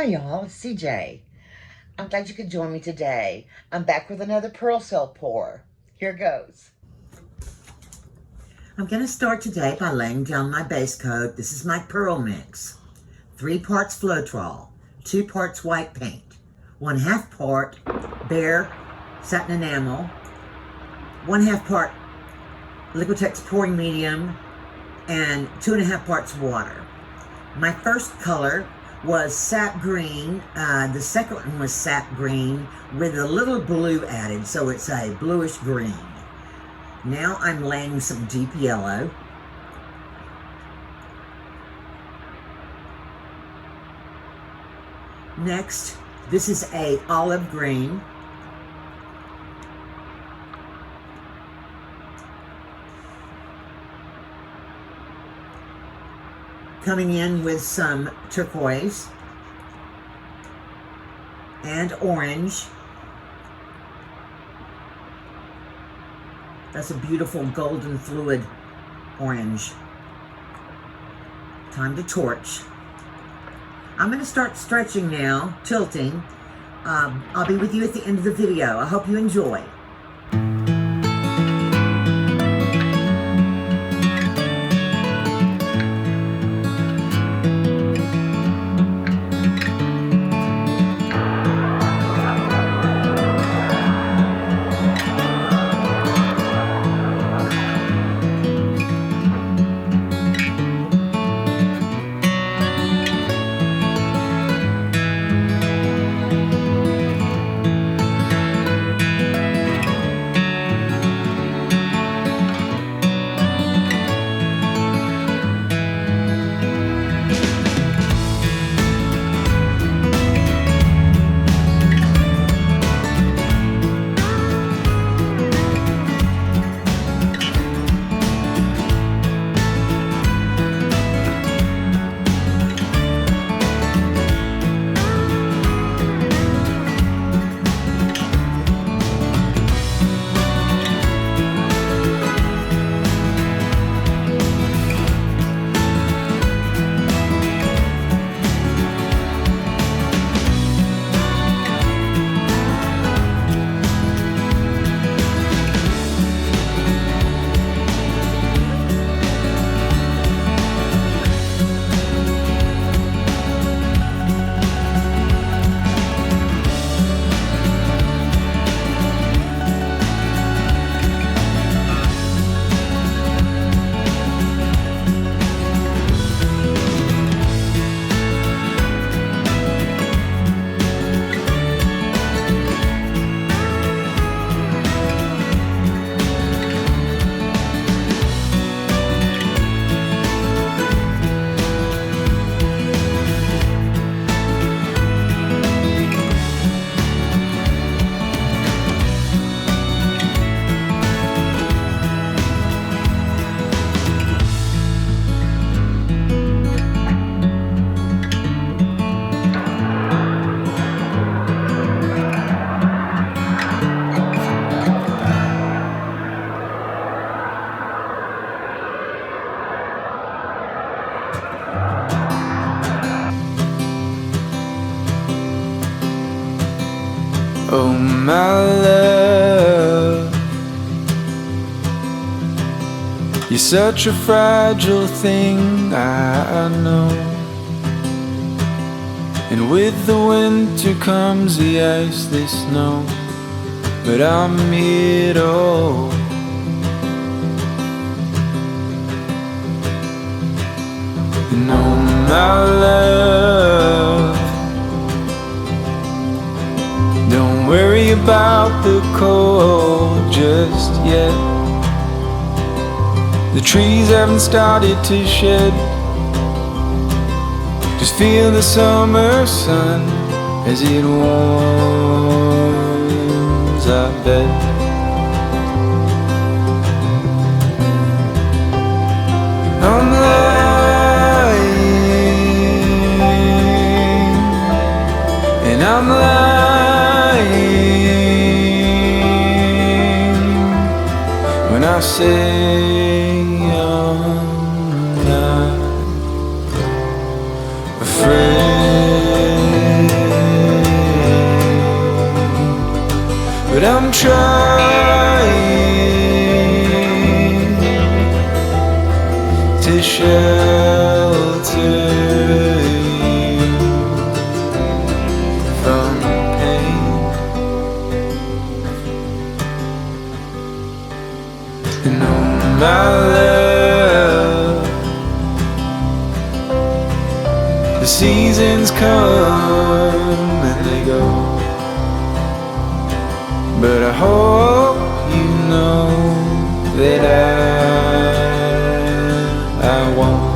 Hi y'all, it's CJ. I'm glad you could join me today. I'm back with another pearl cell pour. Here goes. I'm going to start today by laying down my base coat. This is my pearl mix. 3 parts Floetrol, 2 parts white paint, 1/2 part bare satin enamel, 1/2 part Liquitex pouring medium, and 2.5 parts water. My first color was sap green. The second one was sap green with a little blue added, so it's a bluish green. Now I'm laying some deep yellow. Next, this is a olive green. Coming in with some turquoise and orange. That's a beautiful golden fluid orange. Time to torch. I'm going to start stretching now, tilting. I'll be with you at the end of the video. I hope you enjoy. Oh my love, you're such a fragile thing, I know. And with the winter comes the ice, the snow, but I'm here to hold. And oh my love, don't worry about the cold just yet. The trees haven't started to shed. Just feel the summer sun as it warms our bed. I'm lying, and I'm lying when I say I'm not afraid. I'm trying to shelter you from pain. And oh my love, the seasons come and they go, but I hope you know that I won't.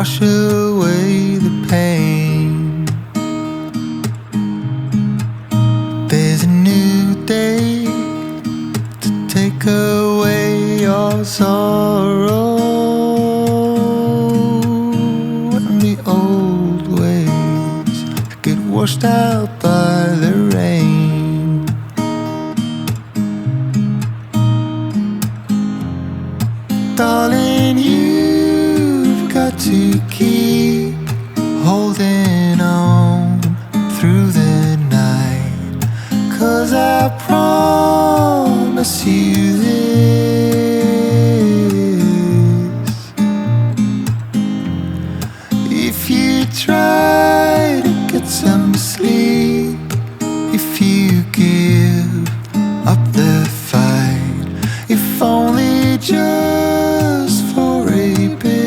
wash away the pain. There's a new day to take away your sorrow, and the old ways get washed out by the rain. Darling, you've got to keep holding on through the night, 'cause I promise you this: if you try to get some sleep, if you give up the fight, if only just for a bit,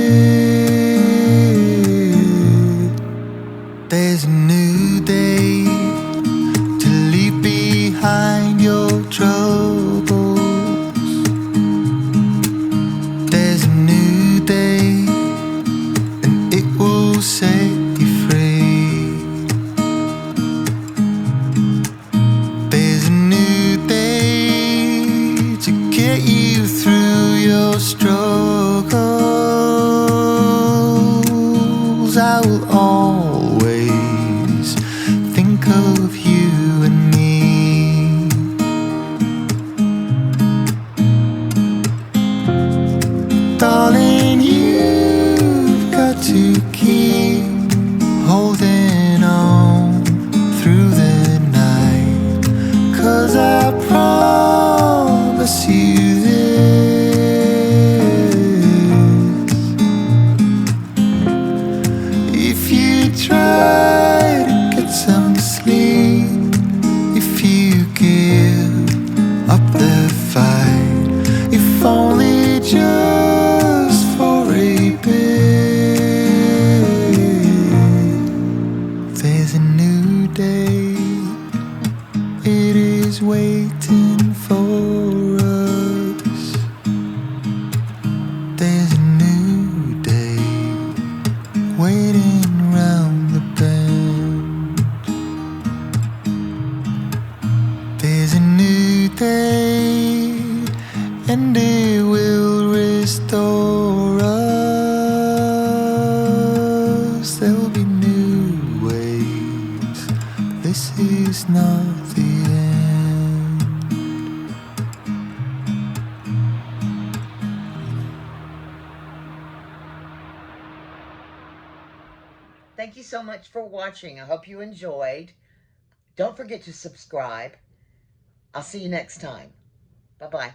there's a new day to leave behind your troubles. There's a new day, and it will set you free. There's a new day to get you through your struggles. I will always think of you and me. Darling, you've got to keep holding on through the night, 'cause I promise you this: if you try to get some sleep, if you give up the fight, if only just for a bit, there's a new day. It is waiting for us. There's a new day waiting round the bend. There's a new day, and it will restore us. There'll be new ways. This is not the end. Thank you so much for watching. I hope you enjoyed. Don't forget to subscribe. I'll see you next time. Bye-bye.